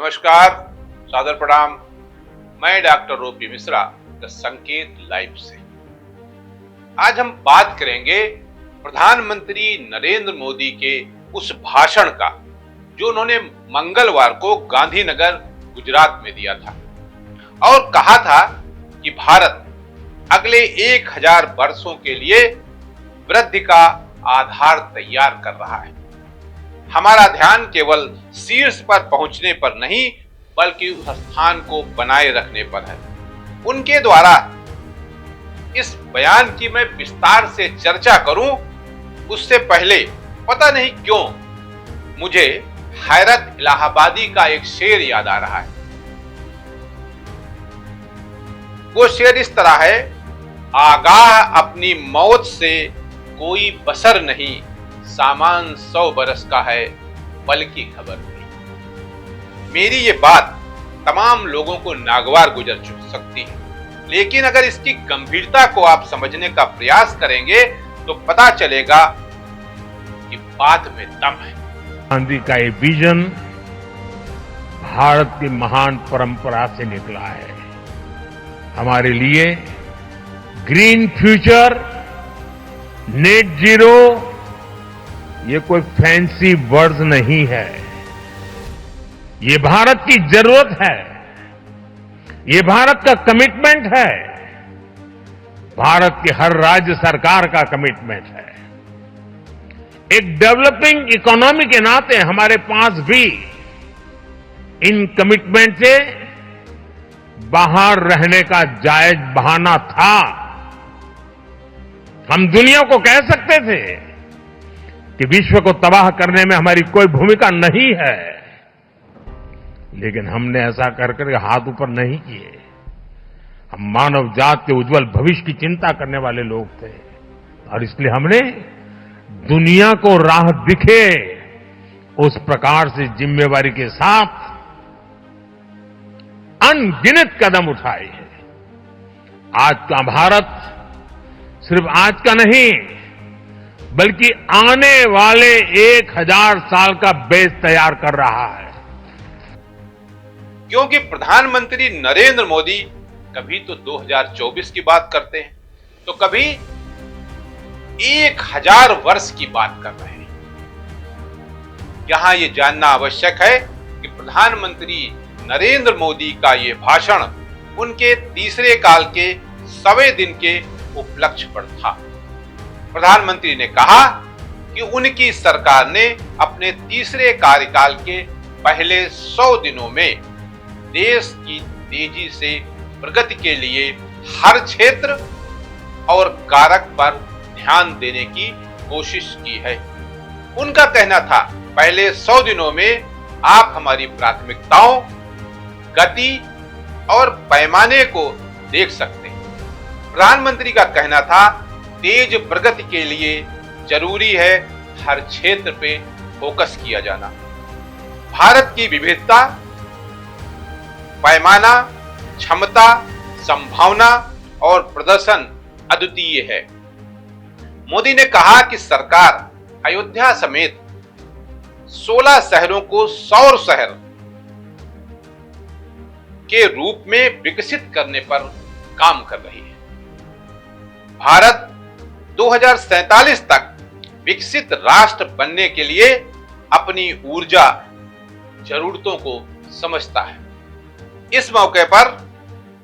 नमस्कार, सादर प्रणाम। मैं डॉक्टर ओपी मिश्रा, द संकेत लाइव से। आज हम बात करेंगे प्रधानमंत्री नरेंद्र मोदी के उस भाषण का जो उन्होंने मंगलवार को गांधीनगर गुजरात में दिया था और कहा था कि भारत अगले 1000 वर्षों के लिए वृद्धि का आधार तैयार कर रहा है। हमारा ध्यान केवल शीर्ष पर पहुंचने पर नहीं बल्कि उस स्थान को बनाए रखने पर है। उनके द्वारा इस बयान की मैं विस्तार से चर्चा करूं उससे पहले पता नहीं क्यों मुझे हैरत इलाहाबादी का एक शेर याद आ रहा है। वो शेर इस तरह है, आगाह अपनी मौत से कोई बसर नहीं, सामान 100 बरस का है बल्कि खबर नहीं। मेरी ये बात तमाम लोगों को नागवार गुजर सकती है, लेकिन अगर इसकी गंभीरता को आप समझने का प्रयास करेंगे तो पता चलेगा कि बात में दम है। गांधी का ये विजन भारत की महान परंपरा से निकला है। हमारे लिए ग्रीन फ्यूचर, नेट जीरो ये कोई फैंसी वर्ड्स नहीं है, ये भारत की जरूरत है, ये भारत का कमिटमेंट है, भारत की हर राज्य सरकार का कमिटमेंट है। एक डेवलपिंग इकोनॉमी के नाते हमारे पास भी इन कमिटमेंट से बाहर रहने का जायज बहाना था। हम दुनिया को कह सकते थे कि विश्व को तबाह करने में हमारी कोई भूमिका नहीं है, लेकिन हमने ऐसा करके हाथ ऊपर नहीं किए। हम मानव जात के उज्जवल भविष्य की चिंता करने वाले लोग थे और इसलिए हमने दुनिया को राह दिखे उस प्रकार से जिम्मेवारी के साथ अनगिनत कदम उठाए हैं। आज का भारत सिर्फ आज का नहीं बल्कि आने वाले 1000 साल का बेस तैयार कर रहा है। क्योंकि प्रधानमंत्री नरेंद्र मोदी कभी तो 2024 की बात करते हैं तो कभी 1000 वर्ष की बात कर रहे हैं। यहां यह जानना आवश्यक है कि प्रधानमंत्री नरेंद्र मोदी का यह भाषण उनके तीसरे काल के 100वें दिन के उपलक्ष्य पर था। प्रधानमंत्री ने कहा कि उनकी सरकार ने अपने तीसरे कार्यकाल के पहले 100 दिनों में देश की तेजी से प्रगति के लिए हर क्षेत्र और कारक पर ध्यान देने की कोशिश की है। उनका कहना था, पहले 100 दिनों में आप हमारी प्राथमिकताओं, गति और पैमाने को देख सकते हैं। प्रधानमंत्री का कहना था, तेज प्रगति के लिए जरूरी है हर क्षेत्र पे फोकस किया जाना। भारत की विविधता, पैमाना, क्षमता, संभावना और प्रदर्शन अद्वितीय है। मोदी ने कहा कि सरकार अयोध्या समेत 16 शहरों को सौर शहर के रूप में विकसित करने पर काम कर रही है। भारत 2047 तक विकसित राष्ट्र बनने के लिए अपनी ऊर्जा जरूरतों को समझता है। इस मौके पर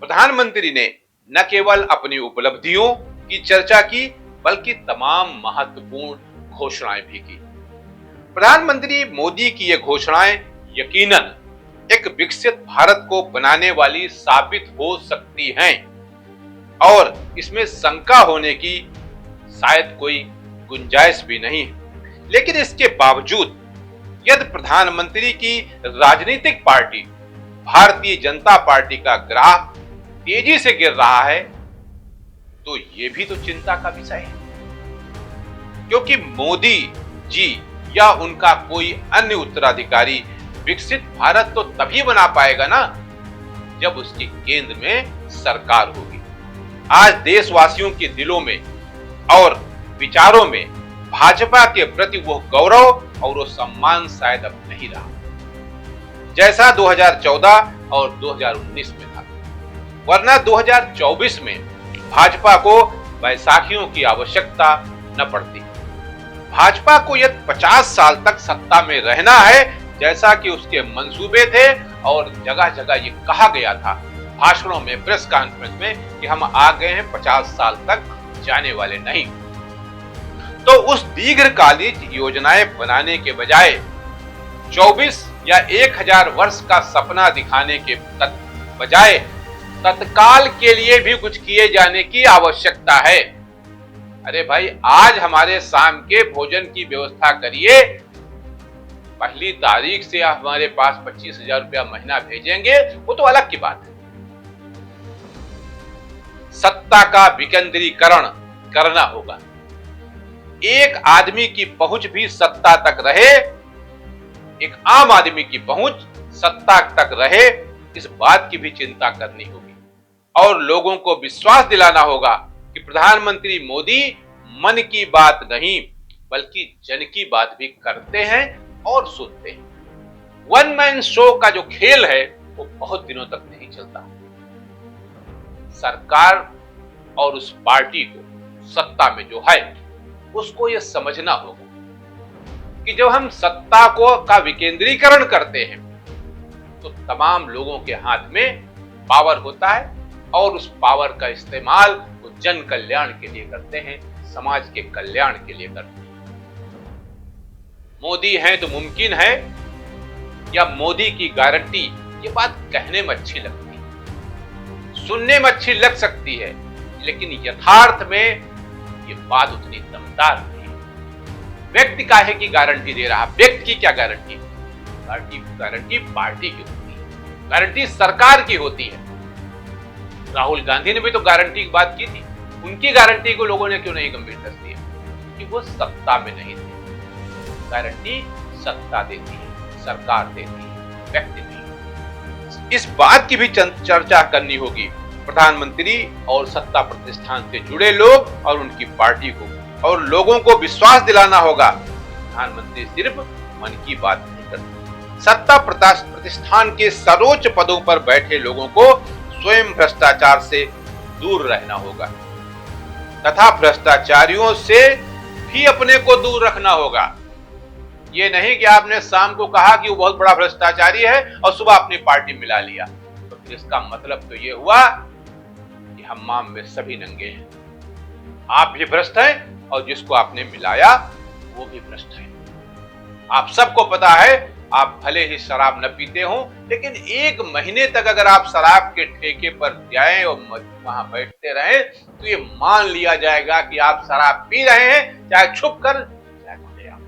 प्रधानमंत्री ने न केवल अपनी उपलब्धियों की चर्चा की बल्कि तमाम महत्वपूर्ण घोषणाएं भी की। प्रधानमंत्री मोदी की ये घोषणाएं यकीनन एक विकसित भारत को बनाने वाली साबित हो सकती हैं और इसमें शंका होने की शायद कोई गुंजाइश भी नहीं है। लेकिन इसके बावजूद यदि प्रधानमंत्री की राजनीतिक पार्टी भारतीय जनता पार्टी का ग्राफ तेजी से गिर रहा है तो यह भी तो चिंता का विषय है, क्योंकि मोदी जी या उनका कोई अन्य उत्तराधिकारी विकसित भारत तो तभी बना पाएगा ना जब उसके केंद्र में सरकार होगी। आज देशवासियों के दिलों में और विचारों में भाजपा के प्रति वो गौरव और वो सम्मान शायद अब नहीं रहा। जैसा 2014 और 2019 में था। वरना 2024 में भाजपा को बैसाखियों की आवश्यकता न पड़ती। भाजपा को यदि 50 साल तक सत्ता में रहना है, जैसा कि उसके मंसूबे थे और जगह जगह ये कहा गया था भाषणों में, प्रेस कॉन्फ्रेंस में, कि हम आ गए हैं 50 साल तक जाने वाले नहीं, तो उस दीर्घकालिक योजनाएं बनाने के बजाय 24 या 1000 वर्ष का सपना दिखाने के बजाय तत्काल के लिए भी कुछ किए जाने की आवश्यकता है। अरे भाई, आज हमारे शाम के भोजन की व्यवस्था करिए, पहली तारीख से हमारे पास 25,000 रुपया महीना भेजेंगे, वो तो अलग की बात है। सत्ता का विकेंद्रीकरण करना होगा। एक आदमी की पहुंच भी सत्ता तक रहे, एक आम आदमी की पहुंच सत्ता तक रहे, इस बात की भी चिंता करनी होगी और लोगों को विश्वास दिलाना होगा कि प्रधानमंत्री मोदी मन की बात नहीं बल्कि जन की बात भी करते हैं और सुनते हैं। वन मैन शो का जो खेल है वो बहुत दिनों तक नहीं चलता। सरकार और उस पार्टी को सत्ता में जो है उसको यह समझना होगा कि जब हम सत्ता को का विकेंद्रीकरण करते हैं तो तमाम लोगों के हाथ में पावर होता है और उस पावर का इस्तेमाल वो जन कल्याण के लिए करते हैं, समाज के कल्याण के लिए करते हैं। मोदी हैं तो मुमकिन है या मोदी की गारंटी, ये बात कहने में अच्छी लगती है, सुनने में अच्छी लग सकती है, लेकिन यथार्थ में ये बात उतनी दमदार नहीं है। व्यक्ति काहे की गारंटी दे रहा? व्यक्ति की क्या गारंटी? गारंटी पार्टी की होती है, गारंटी सरकार की होती है। राहुल गांधी ने भी तो गारंटी की बात की थी, उनकी गारंटी को लोगों ने क्यों नहीं गंभीरता से लिया? कि वो सत्ता में नहीं थे। गारंटी सत्ता देती है, सरकार देती है, व्यक्ति नहीं। इस बात की भी चर्चा करनी होगी प्रधानमंत्री और सत्ता प्रतिष्ठान से जुड़े लोग और उनकी पार्टी को, और लोगों को विश्वास दिलाना होगा प्रधानमंत्री सिर्फ मन की बात नहीं करते। सत्ता प्रतिष्ठान के सर्वोच्च पदों पर बैठे लोगों को स्वयं भ्रष्टाचार से दूर रहना होगा तथा भ्रष्टाचारियों से भी अपने को दूर रखना होगा। ये नहीं कि आपने शाम को कहा कि वो बहुत बड़ा भ्रष्टाचारी है और सुबह अपनी पार्टी मिला लिया, तो फिर इसका मतलब तो ये हुआ कि हम्माम में सभी नंगे हैं। आप भी भ्रष्ट हैं और जिसको आपने मिलाया वो भी भ्रष्ट है। आप सबको पता है, आप भले ही शराब न पीते हो, लेकिन 1 महीने तक अगर आप शराब के ठेके पर जाएं और वहां बैठते रहें तो ये मान लिया जाएगा कि आप शराब पी रहे हैं, चाहे छुप कर चाहे खुले आम।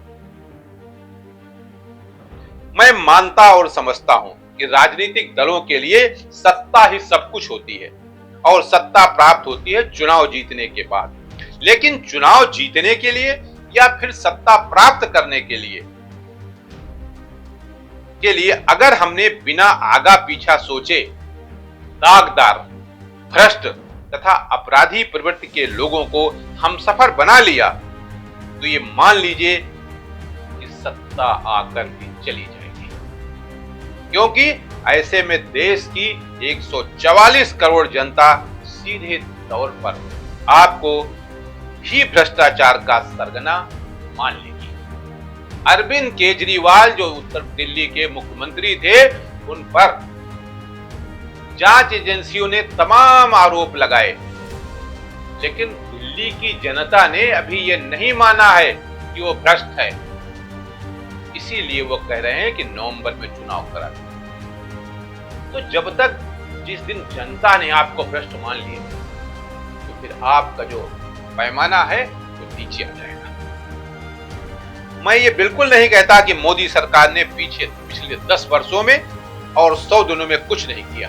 मैं मानता और समझता हूं कि राजनीतिक दलों के लिए सत्ता ही सब कुछ होती है और सत्ता प्राप्त होती है चुनाव जीतने के बाद। लेकिन चुनाव जीतने के लिए या फिर सत्ता प्राप्त करने के लिए अगर हमने बिना आगा पीछा सोचे दागदार, भ्रष्ट तथा अपराधी प्रवृत्ति के लोगों को हमसफर बना लिया तो ये मान लीजिए कि सत्ता आकर भी चली जाएगी, क्योंकि ऐसे में देश की 144 करोड़ जनता सीधे तौर पर आपको ही भ्रष्टाचार का सरगना मान लेगी। अरविंद केजरीवाल जो उत्तर दिल्ली के मुख्यमंत्री थे, उन पर जांच एजेंसियों ने तमाम आरोप लगाए, लेकिन दिल्ली की जनता ने अभी यह नहीं माना है कि वो भ्रष्ट है। इसीलिए वो कह रहे हैं कि नवंबर में चुनाव करा दें। तो जब तक जिस दिन जनता ने आपको भ्रष्ट मान लिया तो फिर आपका जो पैमाना है वो नीचे आ जाएगा। मैं ये बिल्कुल नहीं कहता कि मोदी सरकार ने पिछले 10 वर्षों में और 100 दिनों में कुछ नहीं किया।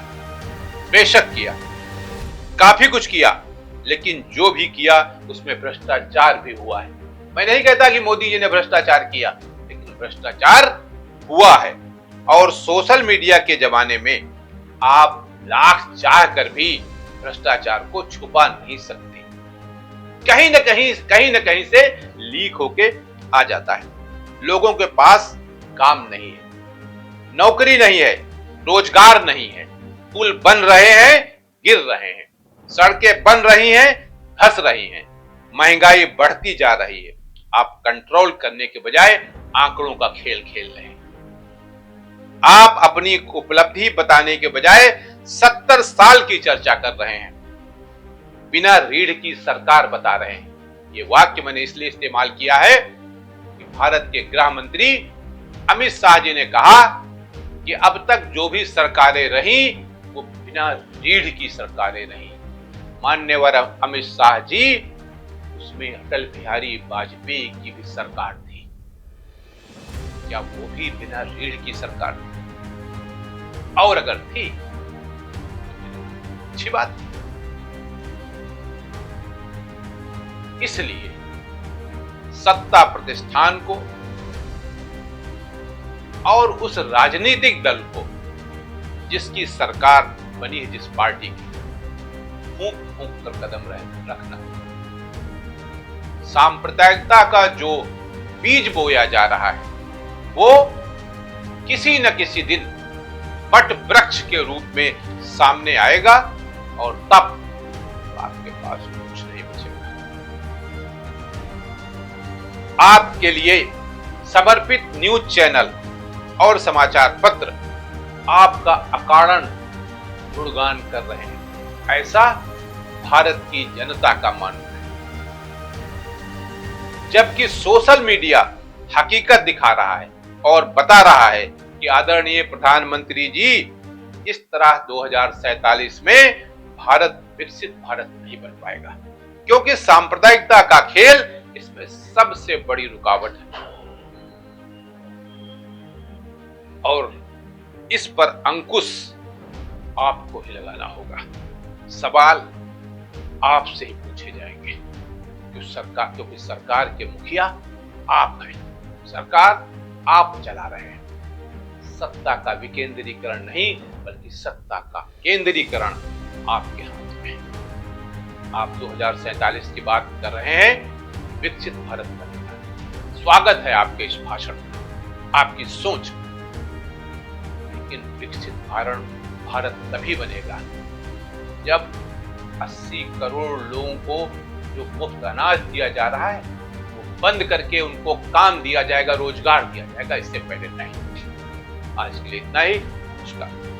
बेशक किया, काफी कुछ किया, लेकिन जो भी किया उसमें भ्रष्टाचार भी हुआ है। मैं नहीं कहता कि मोदी जी ने भ्रष्टाचार किया, लेकिन भ्रष्टाचार हुआ है। और सोशल मीडिया के जमाने में आप लाख चाह कर भी भ्रष्टाचार को छुपा नहीं सकते, कहीं न कहीं से लीक होके आ जाता है। लोगों के पास काम नहीं है, नौकरी नहीं है, रोजगार नहीं है, पुल बन रहे हैं, गिर रहे हैं, सड़कें बन रही हैं, धंस रही हैं, महंगाई बढ़ती जा रही है। आप कंट्रोल करने के बजाय आंकड़ों का खेल खेल रहे हैं। आप अपनी उपलब्धि बताने के बजाय 70 साल की चर्चा कर रहे हैं। बिना रीढ़ की सरकार बता रहे हैं। ये वाक्य मैंने इसलिए इस्तेमाल किया है कि भारत के गृह मंत्री अमित शाह जी ने कहा कि अब तक जो भी सरकारें रही वो बिना रीढ़ की सरकारें रही। माननीय अमित शाह जी, उसमें अटल बिहारी वाजपेयी की भी सरकार थी। क्या वो भी बिना रीढ़ की सरकार थी? और अगर थी अच्छी बात थी। इसलिए सत्ता प्रतिष्ठान को और उस राजनीतिक दल को जिसकी सरकार बनी है, जिस पार्टी की, फूंक फूंक कर कदम रखना। सांप्रदायिकता का जो बीज बोया जा रहा है वो किसी न किसी दिन वट वृक्ष के रूप में सामने आएगा और तब आपके पास कुछ नहीं बचेगा। आपके लिए समर्पित न्यूज चैनल और समाचार पत्र आपका अकारण गुणगान कर रहे हैं, ऐसा भारत की जनता का मानना है। जबकि सोशल मीडिया हकीकत दिखा रहा है और बता रहा है कि आदरणीय प्रधानमंत्री जी, इस तरह 2047 में भारत विकसित भारत नहीं बन पाएगा, क्योंकि सांप्रदायिकता का खेल इसमें सबसे बड़ी रुकावट है। और इस पर अंकुश आपको ही लगाना होगा। सवाल आपसे ही पूछे जाएंगे, क्योंकि सरकार के मुखिया आप हैं, सरकार आप चला रहे हैं। सत्ता का विकेंद्रीकरण नहीं, बल्कि सत्ता का केंद्रीकरण आपके हाथ में है। आप 2047 की बात कर रहे हैं, विकसित भारत बनेगा। स्वागत है आपके इस भाषण में, आपकी सोच में। लेकिन विकसित भारत तभी बनेगा जब 80 करोड़ लोगों को जो मुफ्त अनाज दिया जा रहा है वो बंद करके उनको काम दिया जाएगा, रोजगार दिया जाएगा। इससे पहले नहीं। आज के लिए इतना ही। नमस्कार।